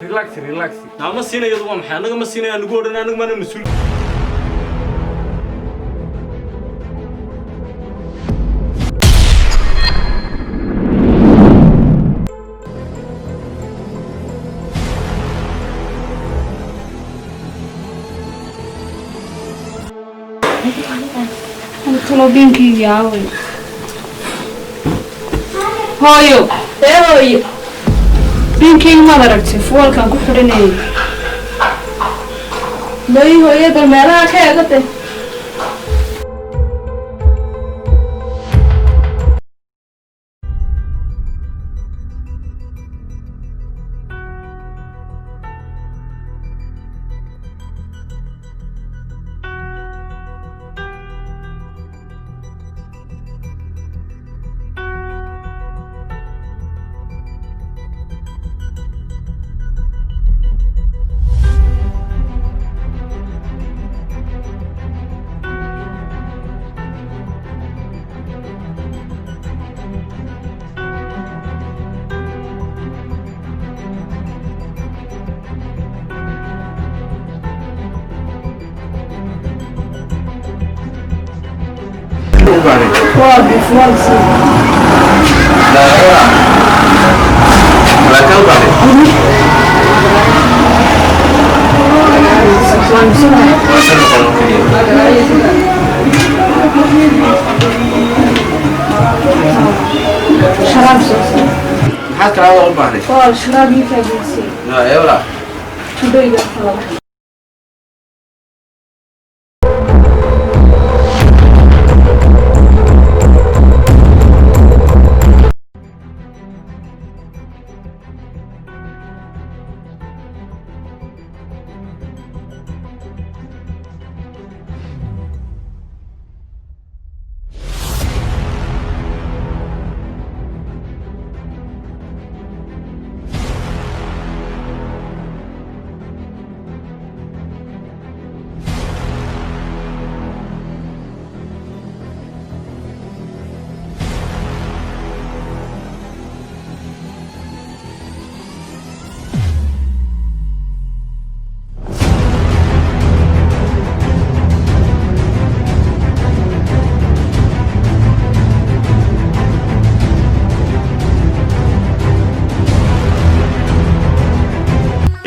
Relax. Now I'm seeing you one hand. I'm seeing you go to another man. Musul. Tolo binki yawe. Hoyo. Hoyo. Binki ma daragtay foolkan ku xiranay. Bay hooyo bal meelaha ka eegtay. حتى هذا البحري. شراب يكفي. لا يولا. شو يقول؟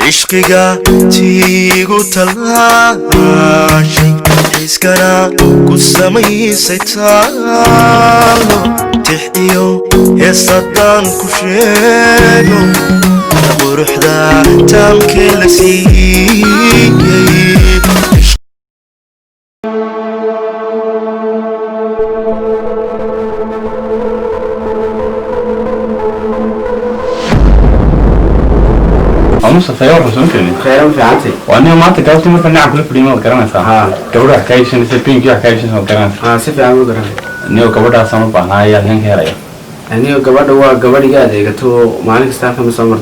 عشقيقا تيغو تلاشي حسكنا كسامي سيتالو تحديو يصدان كشيغو نبروح دا تام كلسي أمس الثيار حسون كني. خير في عتي. وأنا ما تقابلت مثلا نعم كل بريمة ذكرنا صح. كبر حكاية سبين كي حكاية ذكرنا. سيف عمود رهن. نيو كبر أسمع بحنا يا هين كهرايا. نيو كبر هو كبر جاد كتو مالك استاف مسمر.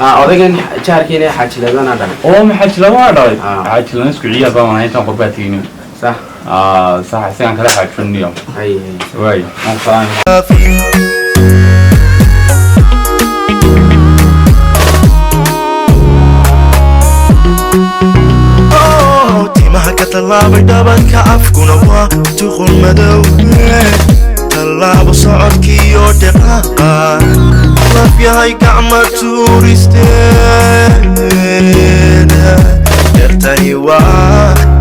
أذكر شاركيني حكي لنا هذا. ما حكي لنا هذا. حكي لنا سكرية طبعا هاي تنقل باتيني. صح. صح سين كلا حكي اليوم. أي. واي. مثلاً. طلاب دبن كعفكنا وتخل مدو طلاب صعد كيو دقاقا الله في هاي كعمة تورستين يرتني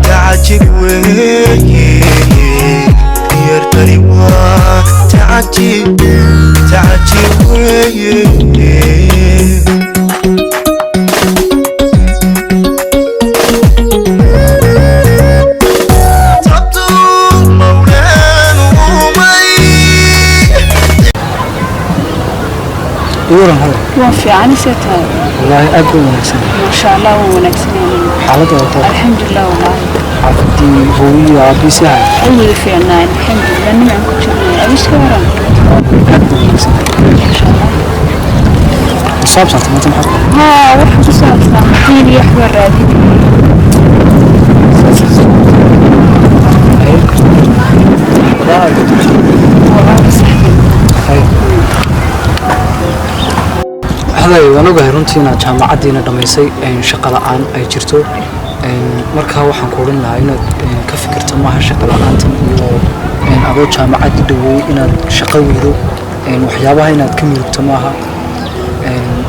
تعجب ويه يرتني تعجب ويه وفي عني ستة. والله أقوى ونكسن. ما شاء الله ونكسن. حالته وطبعا. الحمد لله والله. عفتي هوية عبي ساعة. أول في عنا الحمد لله نمع كل شيء. أيش كورا؟ أقوى ونكسن. ما شاء الله. صعب صعب ما تنحط. ها وحب صعب صعب. فين يحضر رادي. والله صحيح. waan ogahay runtii inaad jaamacaddiina dhammaysay shaqo la'aan ay jirto markaa waxaan ku odhan lahaa inaad ka fikirto maaha shaqo la'aantan iyo adoo jaamacaddi dhaweeyey inaad shaqo weydo waxyaabaha inaad ka murugto maaha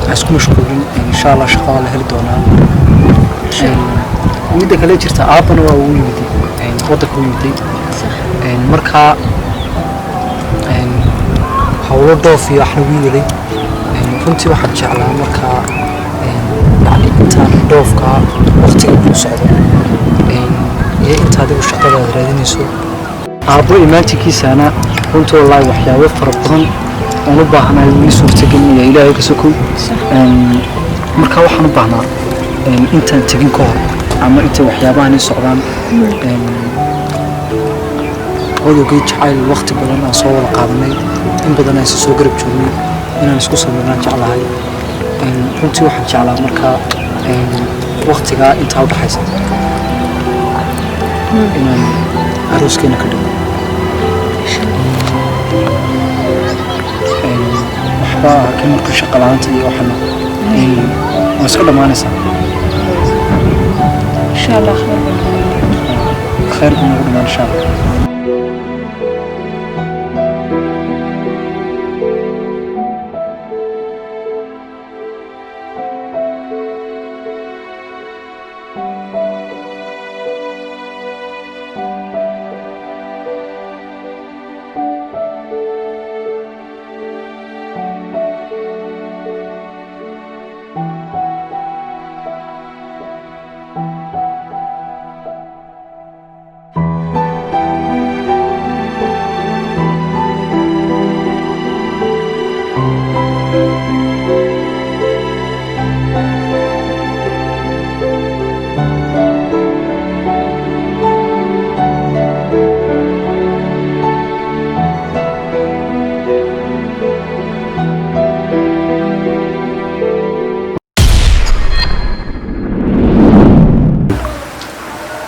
ha isku mashquulin insha allah shaqo waa la heli doonaa midda kale jirta aabbana waa ugu yimiday waddanka u yimiday markaa hawlo dhoof iyo wax lagu yeelay runtii waxaan jeclaa markaa yani intaan dhoofka waqtiga kuu socdo iyo inta adigu shaqadaada raadinayso aabbo imaantikiisana runtii wallaahi waxyaabo fara badan oon u baahnaay wii suurtagelinaya ilaahay ka sokow markaa waxaan u baahnaa intaan tegin ka hor ama intay waxyaabahan ii socdaan odogay jacayl waqti badan aan soo wada qaadanay in badan aan soo garab joognay inaan isku sameynaan jeclahay runtii waxaan jeclaa markaa waqtigaa intaa u dhaxaysa inaan arooskeena ka dhigo waxba ka marka shaqo la'aanta iyo waxana waa iska dhammaanaysaa insha allah khayr buu nagu dhamaan insha allah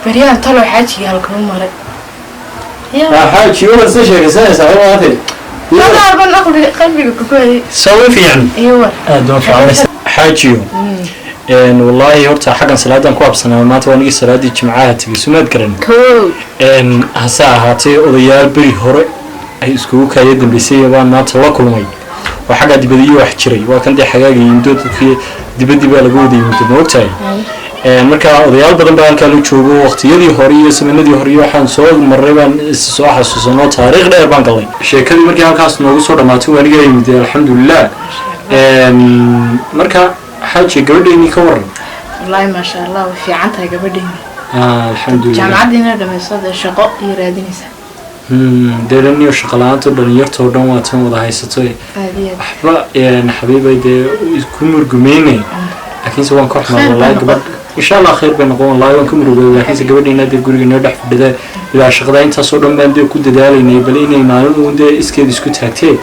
بريان طلعوا حاجي هالكم مرة حاجي ولا سشيء سنة هاتي لا أبغى أخذ قلبي كوكوي سوي في يعني أيوة دون فعل حاجيو إن والله يورتا حقا سلادة كواب سنة ما تواني سلادة جمعها تبي سماد كرن كول إن هسا هاتي أضيال بري هوري أي سكوك هيدا بيسي وان ما تلاكل مي وحاجة دي بدي وحشري وكان دي حاجة يمدود في دي بدي بالجودي يمدود موقتي marka odayaal badan baan kala joogo waqtiyadii hore iyo sameynadii hore waxaan soo maray baan soo xasuusano taariikh dheer baan galay sheekadii markii halkaas noogu soo dhamaatay waan iga yimid alxamdulillah marka xaaji gabadheeni ka waran wallahi ma sha Allah fi canta gabadheeni alxamdulillah jaamacadina dhameysay shaqo iyo raadinaysa deeraniyo shaqalaanta dhalinyarta oo dhan waa tan wada haysato waxba xabiibay isku murgumeynay laakiin soo waan kooxna wallahi gabadh إن شاء الله خير بين قوم الله يكون مروج لكن سجبرني نادي قولي نرجع في البداية إذا شغلة أنت صورة من ده كود دالي بليني معلوم وده إسكيد إسكت هكتي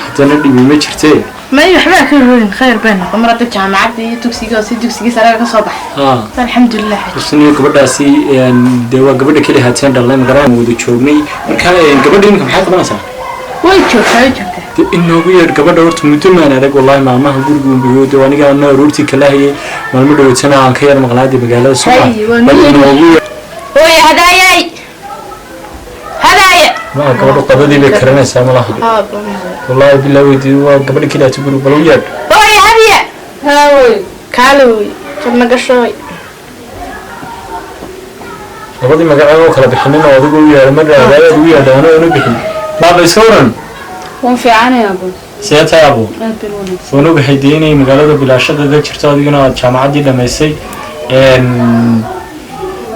حتى ندي بمشرتي ما يحبها كل خير بيننا مرات الجامعة دي توكسيكي سرقة صباح الحمد لله بس إني قبل داسي دوا قبل كده هاتين الله مقرأ ودي تشوفني كان قبل إنكم حاجة ما صار وين إنه غير قبل دورت متما أنا رجع والله ما هقول بيود وأنا قاعد أنا رورتي كلاهي ما المدة سنة عن خير مغلادي بقالة الصبح وي هدايا ما قبل قبلي بكرنا ساملا والله بالله ودي وقبل كده تقولوا بلويات وي هدايا هاوي كالوي كنا قشوي قبل ما قاعد أقول بحننا وأقول يا مرة هدايا ويا أنا بحن ما بيسورن وفي عنا يا أبو سيادة يا أبو ونو بحديني مقالة بلا شدة ذا شرطة دينا الجامعة دي لما يسي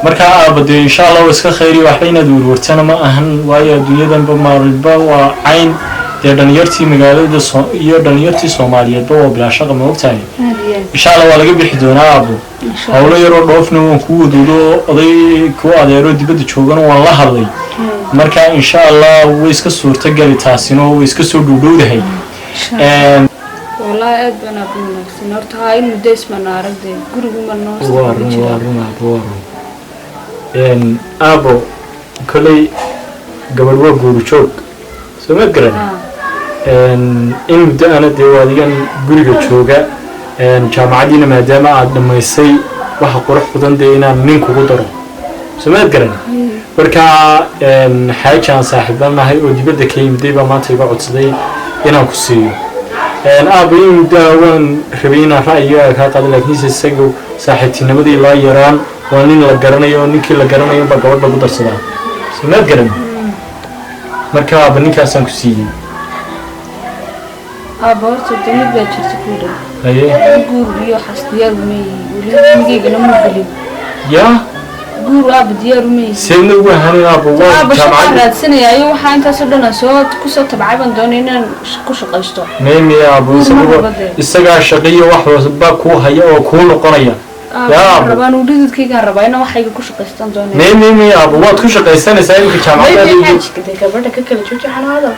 مركا بدي إن شاء الله واسك خيري وحين دور ورتنا ما أهن ويا دنيا دم بماربا وعين دنيرتي مقالة دنيرتي سومالية بوا بلا شغل موقتاني إن شاء الله ولا قبل حدونا أبو هؤلاء يروح رافنو كو دولو أضي كو أديرو دي بدي شوغن والله هذي marka insha Allah way iska suurta gali taasino way iska soo dhudhowdahay wallahi aad baan aad wanaagsan horta ha in muddo isman aragday gurigu ma noo soo abo kulay gabadh waa guur joog soo ma garan in muddo ana deewaadigan guriga jooga jaamacadiina maadaama aad dhamaysay waxa qurux badan dee inaan nin kugu daro samaad garan marka xaaji aan saaxiibanahay oo dibadda ka yimiday baa maanta iga codsaday inaan ku siiyo aaba in daawaan rabay inaan ra'yiga kaa qaado laakiinse isaga saaxiibtinimadii loo yaraan waa nin la garanayo oo ninkii la garanayo baa gabadh lagu darsadaa samaad garan marka aaba ninkaasaan ku siiyey aborto dumid baa jirta ku dhow haye guur iyo xas diyaar umeeyey weligeygana ma gelin yaa guur aaba diyaar umeeyey seedna ugu ahaanay aaba waa aaba shaqaan jaamacad raadsanaya iyo waxaa intaasoo dhan kusoo tabcay baan doonay inaan ku shaqaysto meemi aaba isagaa shaqeeyo wax walba kuu haya oo kuu noqonaya yaa rabaan uu dhididkaygaan rabaa inaan waxayga ku shaqaystaan doonay meemi aaba waad ku shaqaysanaysaa imika jaamacadda gabadha ka kala jooji xanaado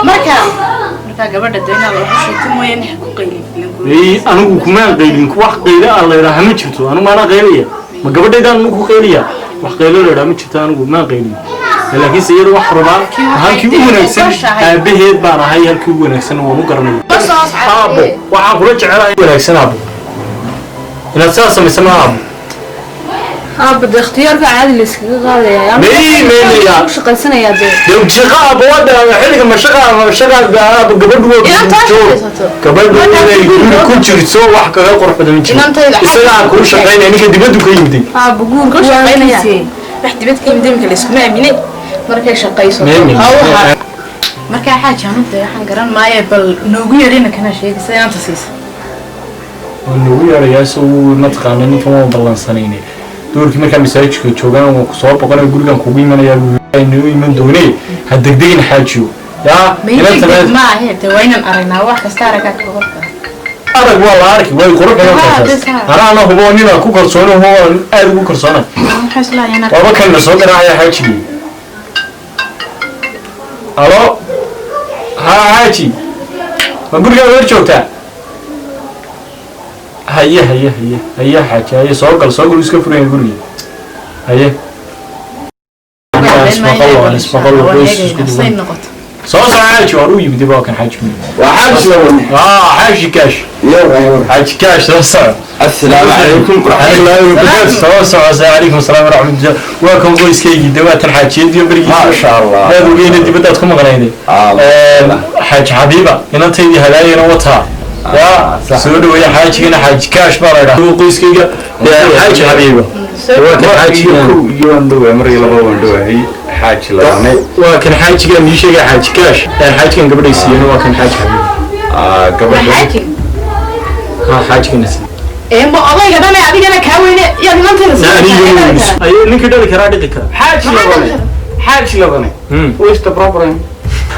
marka gabadha deynaa la sheegto mooyaan wax ku qaylin anigu kumaan qaylin wax qayla aan la yidhaaha ma jirto anigu maanaa qaylaya ma gabadhaydaan anigu ku qaylaya wax qaylo la yidhaha ma jirto anigu maan qaylin laakiinse iyada wax rabaa halkii u wanaagsan aabaheed baan ahay halkii u wanaagsan waan u garanaya aabo waxaan kula jecelahay wanaagsan aabo inaad sidaas samaysa ma aabo aaba de ikhtiyaarka caadi la iskaga qaadaya ku shaqaysanayaa dee shaqa aaba wada xilliga mashaqa aaba gabadhu gabadhu inay guri ku jirto wax kaga qurux badan jiro isagaa kuu shaqaynaya ninka dibaddu ka yimiday aaba guurka ku shaqaynaya wax dibad ka yimid imika la iskuma aaminay markay shaqayso markaa xaaji anuda waxaan garan maaye bal noogu yarina kana sheegaysa inaanta siisa noogu yarayaa si uu mataqaana ninkan waa ballansanayne doorkii markaa masaajidka joogaan waa kusoo boqonaya gurigan kugu imanayaa noo iman doonee ha degdegin xaajiyo yaa ma ahe de waa inaan aragnaa wax kasta aragaa ka horta arag waa la arki way qurux badan anaana hubo ninaan ku kalsoono hubo aad ugu kalsoonay waaba kalna soo garaacaya xaajigii alo haa xaaji ma gurigaa weer joogtaa haye xaaji haye soo gal iska furaya guriga haye soo xaaji waan u yimid waa kan xaaji xaaji kaash xaaji kaash soo soco السلام عليكم soo soco alaykum salaam waraxmatullah waa kan qoyskaygii dawaatan xaajiyadii berigii ما شاء الله aad ogeyna dibadaad ku maqnayday xaaji xabiiba inantaydii hadaayana wataa yaa soo dhaweeya xaajigana xaaji kaash baa la dhahaa qoyskayga xaaji xabiiba waa kan xaajigan ii sheegay xaaji kaash xaajigan gabadhay siiyeen waa kan xaaji xabiiba xaajigan ma odayga dhane adigana kaa weyne yaad inanteeda ninkii dhali karaa dhiqi kara حاج لبني وش تبروبرين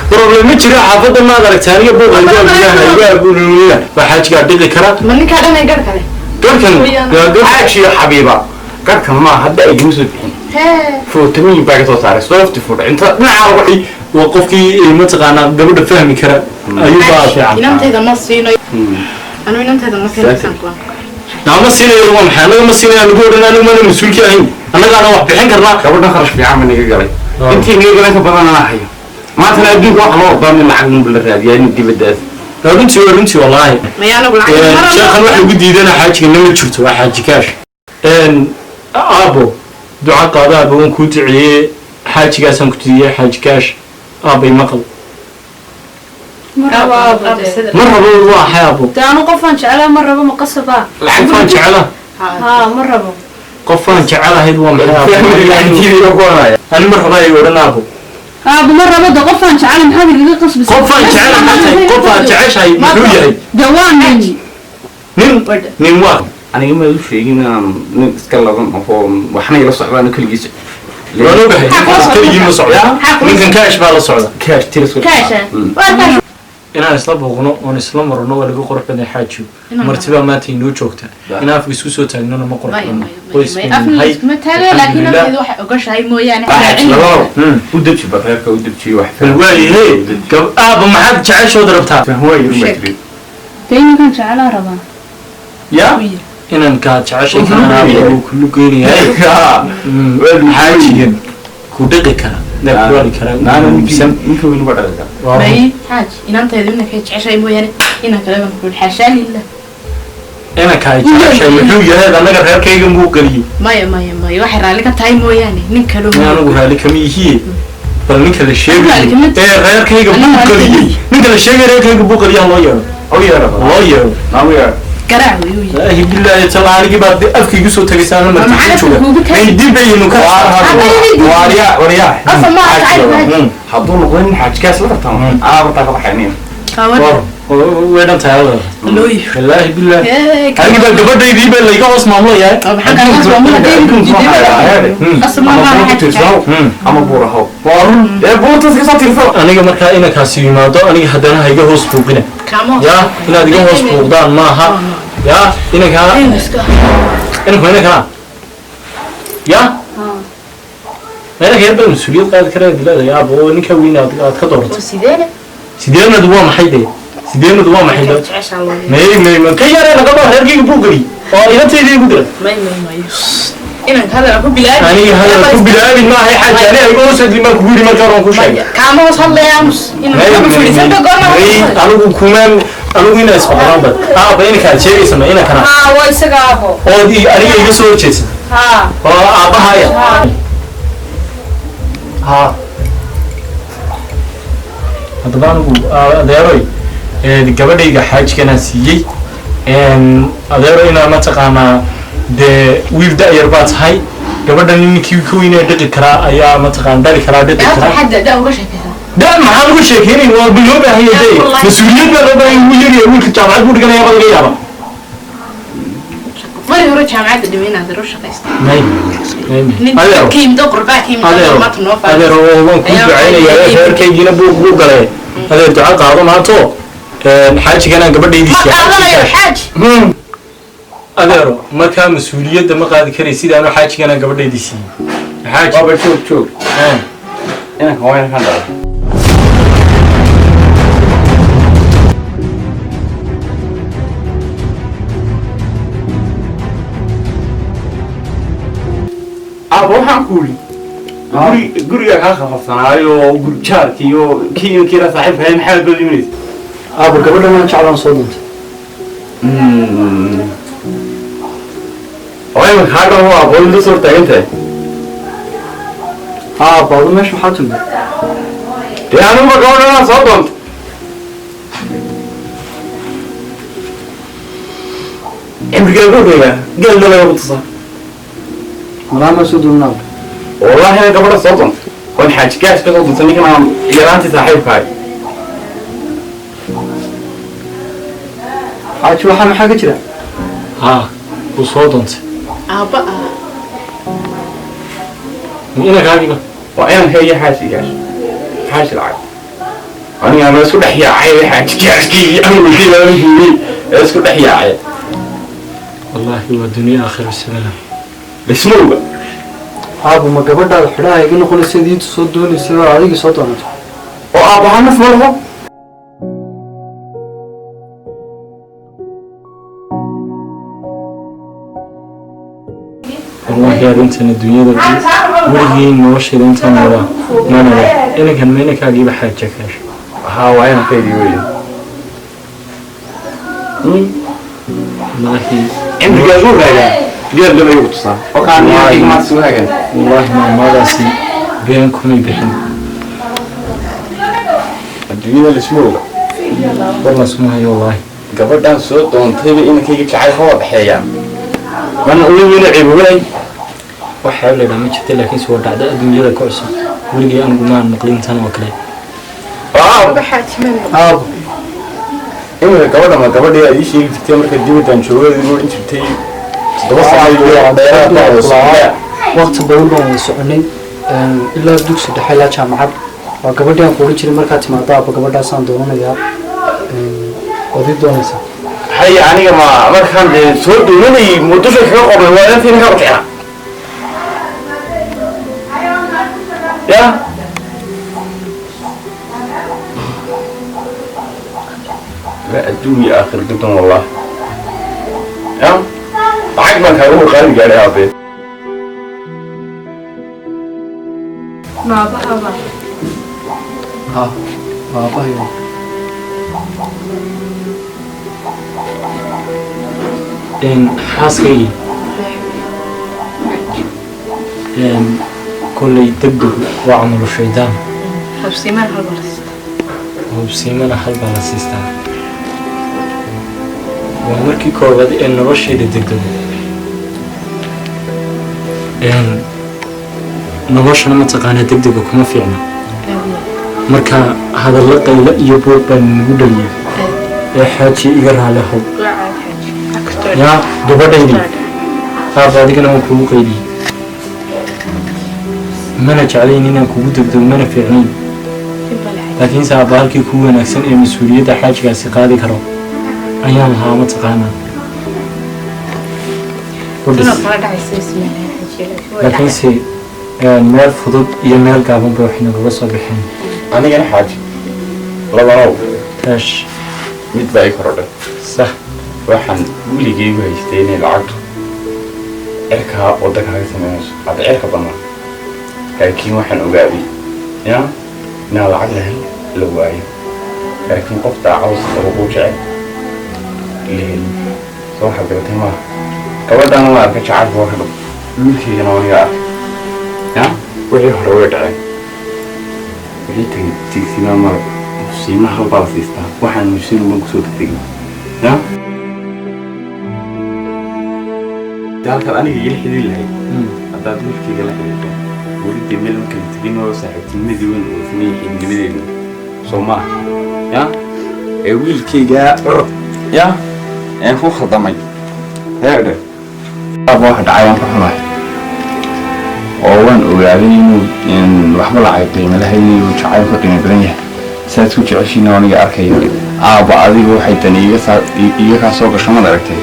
problem ma jiro xaafadda maad aragtaa aniga booqayga ba xaajiga dhiqi kara ma ninka dhanay gar kale garkan حاج يا حبيبه قركم ما هدا اي مسو بخين فوتمين باقي soo saaray soft food inta dhinaca wixii waa qofkii mataqaana gabadha fahmi kara ayuu baa fiican inanteeda ma siino anu inanteeda ma fiican nama siinayo waa maxay anaga ma siinayo anigu oran anigu ma mas'uulki ahayn annagaana wax bixin karnaa gabadha kharash fiican ma niga galay intii niga galay ka badan aan hayo maanta adduunka wax loo baahan lacag mun bil raadiyaa in dibadaas runtii wallahi ma yaanu lacag sheekhan waxa ugu diidana xaajiga nama jirto waa xaaji kaash aabo duca qaada aabo waan kuu duceeyey xaajigaasaan ku diidiyey xaaji kaash aabay maqal ma rabo waa xaabo taanu qofaan jeclaa ma rabo ma qasaba qofaan jeclaa ma rabo qofaan jecelahayd waa maxay ani ma raba ay odhan aabo ma rabo da qofaan jeclaa maxaad igaga qasbisay qofaan jecelahay qofaan jeceshahay muxuu yahay dawaan nin waa aniga ma u sheegin nin iska laban oo waxna ila socdaan kaligiis waan ogahay keligii ma socda ninkan kaash baa la socda kaash tiris inaan isla booqno oon isla marno waa laga qurux badan xaajiyo martibaa maanta inoo joogta in afka isku soo taagnona ma qurux badno ma taagay laakiin anteedu waxay ogashahay mooyaane u dabji bareerka u dabji wax waayahay aaba maxaad jeceshooda rabtaa inkan jeclaa rabaa ya inaan kaa jeceshay kanaabu kullu geynayahay xaajigan ku dhiqi kara wali kara ninka weyn uga dhali kara may xaaj inanteedu inakay jeceshahay mooyaane ina kale baan ku xashaa lillah أنا كاي شيء محلو هذا أنا غير كيجي مو قليل ما واحد رالك تايم ويعني نكلم أنا أقول هذا كم هي فلنك الشيء غير كيجي مو قليل نك الشيء غير كيجي مو قليل الله يرى الله يرى نعم يرى قرع لا هي بالله يتلا عليك بعد أفكي جسوا تجسنا ما تشوفه من دي بينو وريا أصلا ما أعرف حضور وين حاج كاس لا تمام بطاقة حنين وين أنت هذا لوي والله بالله هذه بالقبضة دي بالله يقص مامله يا حق أنا قص مامله دي أصلا ما أعرف أما بورا هو يا بورا تسكت تلفون أنا قبل كده إنك هسي ما ده أنا هدنا هيجي هوس بوقنا يا إن هذا هوس بوقدان ما ها يا إنك ها إنك وينك ها يا أنا هيربى المسؤولية قاعد كده دلوقتي يا أبو إنك وين أتكدرت سيدنا دوام محيدة سيدنا دوام محيدة ما كي يرى أنا قبل هرجع بوقري إذا تيجي قدرة ما إنك هذا أكو بلاد أنا هذا أكو بلاد ما هي حاجة أنا أقول سيد لما كبير ما كانوا كل شيء كم وصل لي أمس إنك في سنة قرنا أنا كمان أنا هنا اسمه رابط بينك هذا شيء اسمه إنك أنا ويسقاه دي أنا يجي سوي شيء أبا هاي هذا أنا أديروي قبل حاج كنا سيجي أديروي أنا ما تقانا ده ويبدأ يربط هاي قبل أن كوينة دقيق كرا أيا ما تقان داري كرا دقيق كرا حد ده وش كذا ده ما حد وش كيني وبيلوبه هي ده مسؤولية ما ربنا يقول الكتاب عاد بقول كنا يا بدر يابا ما يروح جامعة الدمين هذا روش قيست هذا كيم ده قربا كيم ده ما تنوفا هذا هو كل بعينه يا غير كي جينا بوق عليه هذا دعاء قارون هاتو حاج كنا قبل يدي ما قارون يا حاج أديرو ما كان مسؤولية ده ما قاعد كري سيد أنا حاج كنا قبل يدي سي حاج بابا شوف إنك وين كان ده أبو حنقولي قولي يا أخي خلصنا أيوه قول شارك يو كي صاحب هاي محل باليمين أبو قبل ما نشعل صوتك وين هذا هو أبو اللي صورته أنت بعض مش محاتم يا أنا ما قول أنا صوتهم إمتى قالوا يا قال له يا بتصل ما مسود النار والله أنا قبل صوتهم وين حاج كاش كصوت سنيك أنا يرانتي صاحب هاي حاج واحد ما حاجة كده وصوتنت أبا إنك هاجينا وأنا هي حاج حاج العاد أنا ما أسكت أحيا عيل حاج كاش كي أنا كذا مني أسكت أحيا عيل والله هو الدنيا آخر السنة اسمه أبو ما قبل ده الحلا يجينا كل سيدي تصدون يصير عليك صوتنا وأبو حنف مرة والله يا بنت الدنيا ده ورجين موش أنت مرة ما نرى إنك هم إنك أجيب حاجة كاش ها وين خيري وين والله إمتى قالوا هذا قال له يوت صح وكان يجي ما تسوي هذا والله ما راسي بينكم يبين الدنيا اللي اسمه والله اسمها والله قبل ده صوت تبي إنك يجي تعال هو بحياة وأنا أقول من عيبوي waxaa la dhamaa jirtay laakiin soo dhacda adduunyada ka cusub weligii anigu ma naqlin tan oo kale إنه قبل ما قبل ده أي شيء جبتيه مركز ديمة تنشوه يقول أنت جبتيه وقت بقول بقى سؤالين إلا دوكس دحيلا جامعة وقبل ده أقول شيء مركز ما طاب قبل ده صندوقنا يا ودي دونسا هاي يعني ما كان صوت دوني مدوش الحقوق قبل ولا في نهار كذا يا لا الدنيا آخر جدا والله يا عقبك هو خارج عليها بيت ما بحبه بابا يا حاسكي كل تبدو وعمل الشيطان وبسيمان هالبلس وبسيمان حلبة لسيستان ومركي كوباد إن رشيد تبدو noloshana mataqaanaa degdega kuma fiicna marka hadalla la iyo buuq baan nagu dhaliyay ee xaaji iga raalahow yaa gabadhaydi qaab adigana waan kugu qaydiyey mana jeclayn inaan kugu degdego mana fiicnayn laakiin saaba halkii ku wanaagsan ee mas-uuliyadda xaajigaasi qaadi karo ayaan lahaa mataqaanaa laakiinse meel fudud iyo meel gaaban bay waxay nagaga soo baxeen anigana xaaji labanow taash mid baa i korodhay sax waxaan weligeygu haystay inay lacagtu cirkaa waddankaaga sameynayso hadda cirka bannaan laakiin waxaan ogaaday inaan lacag lahayn la waayo laakiin qof daacawsa qaba kuu jecel la helin soo waxaad gabatay maaha gabadhaana waa arka jacaylka waa ka dhab wiilkaygana waniga arkay wixii hore way dhaceen wixii tagay tiigsimaa marag musiima halbaa la siistaa waxaan musiin uban kusoo degdegin halkaad aniga igala xidhiiri lahayd haddaad wiilkayga la xidhiirteen welidii meel markala tegin oo saaxiibtinimadii weyn oo sameeyey xididnimadeenu soo maaha ee wiilkaygaa aan ku khaldamay heedhe waxa dhacay waan ka xumahay oo waan ogaaday inuu waxba lacag qiimo lahayn inuu jacayl ka qiimo badan yahay saad ku jeceshiina aniga arkayo aabba adiga waxay tani iga kaa soo gasho mad aragtay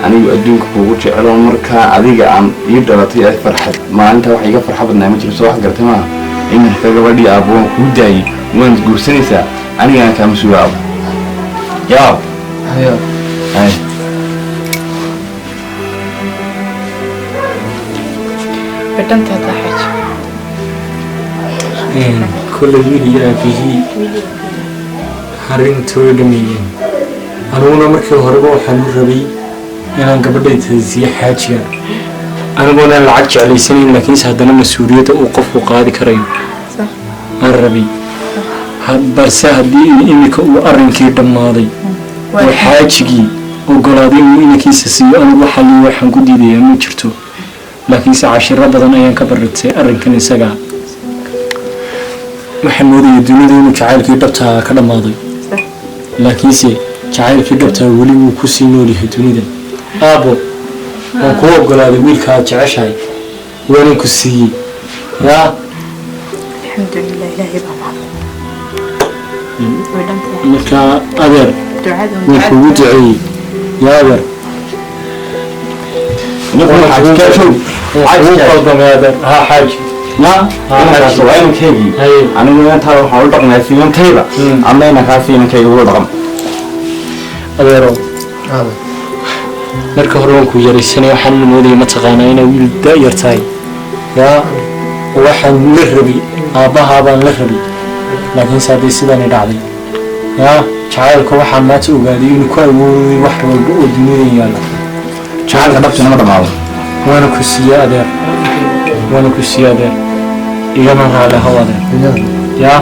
anigu adduunka kuugu jecelo markaa adiga aan ii dhalatay ay farxad maalinta wax iga farxa badnaa ma jiro soo wax gartay maaha iminka gabadhii aabbo waan kuu daayey waad guursanaysaa anigana kaa mas-uula aabbo yaab بدنت هذا حاجة كل ويلي أبيه هرين تودمين أنا مركي هربا وحنور ربي أنا قبل تزي حاجة أنا قلنا العج على سنين لكن سهدنا مسؤولية وقف وقاعد كريم صح الربي بس هدي إنك وأرن كي دماضي وحاجي وقلادين إنك يسسي أنا وحلي وحن قدي دي أنا جرتو laakiinse cashiro badan ayaan ka baritay arrinkan isaga waxaan moodayay dunida inuu jacaylkii dhabtaa ka dhammaaday laakiinse jacaylkii dhabtaa weli wuu ku sii nool yahay dunida aabbo waan kuu ogolaaday wiilka aad jeceshahay waanan ku siiyey yaa alxamdulilah ilaahay baa mahad markaa adeer waan kuugu duceeyey yaa adeer ها حاج لا أنا سوين كذي أنا من ترى حاول تقنع فيهم كذا أما أنا كافيين كذي هو رقم أديرو marka hore waan ku yaraysanay waxaan moodayay ma taqaanaa inay wiil daayar tahay yaa waxaan la rabay aabaha baan la rabay laakiin saadii sidaan dhacday yaa jacaylka waxaan maanta ogaaday inuu ku awooday wax walba oo dunida yaala jacaylka dhabtana ma dhamaado وانا كسيادة إيانا على هوا ده يا